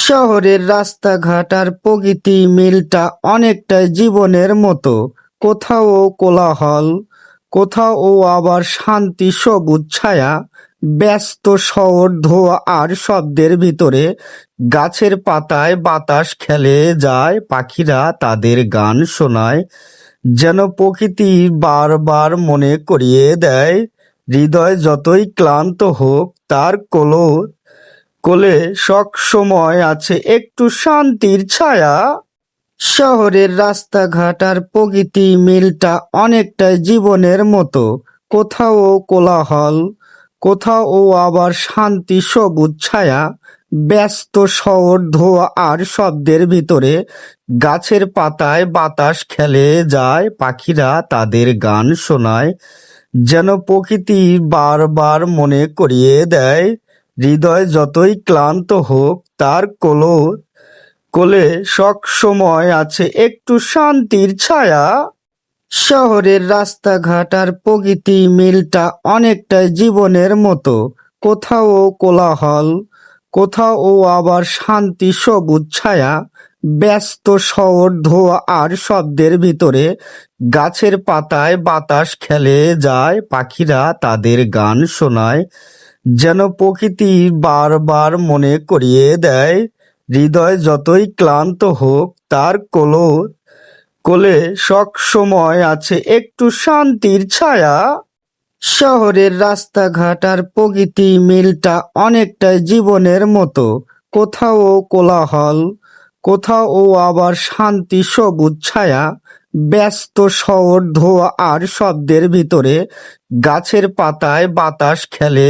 শহরের রাস্তাঘাট আর প্রকৃতি মিলটা অনেকটাই জীবনের মতো। কোথাও কোলাহল, কোথাও আবার শান্তি, সবুজ ছায়া। ব্যস্ত শহর ধোঁয়া আর শব্দের ভিতরে গাছের পাতায় বাতাস খেলে যায়, পাখিরা তাদের গান শোনায়, যেন প্রকৃতি বারবার মনে করিয়ে দেয় হৃদয় যতই ক্লান্ত হোক তার কোলে সব সময় আছে একটু শান্তির ছায়া। শহরের রাস্তাঘাট আর প্রকৃতি মিলটা অনেকটাই জীবনের মতো। কোথাও কোলাহল, কোথাও আবার শান্তি, সবুজ ছায়া। ব্যস্ত শহর ধোঁয়া আর শব্দের ভিতরে গাছের পাতায় বাতাস খেলে যায়, পাখিরা তাদের গান শোনায়, যেন প্রকৃতি বারবার মনে করিয়ে দেয় হৃদয় যতই ক্লান্ত হোক তার কোলে সব সময় আছে একটু শান্তির ছায়া। শহরের রাস্তাঘাট আর প্রকৃতি মিলটা অনেকটাই জীবনের মতো। কোথাও কোলাহল, কোথাও আবার শান্তি, সবুজ ছায়া। ব্যস্ত শহর ধোঁয়া আর শব্দের ভিতরে গাছের পাতায় বাতাস খেলে যায়, পাখিরা তাদের গান শোনায়, যেন প্রকৃতি বারবার মনে করিয়ে দেয় হৃদয় যতই ক্লান্ত হোক তার কোলে সব সময় আছে একটু শান্তির ছায়া। শহরের রাস্তাঘাট আর প্রকৃতি মিলটা অনেকটাই জীবনের মতো। কোথাও কোলাহল, কোথাও আবার শান্তি, সবুজ ছায়া। ব্যস্ত শহর ধোঁয়া আর শব্দের ভিতরে গাছের পাতায় বাতাস খেলে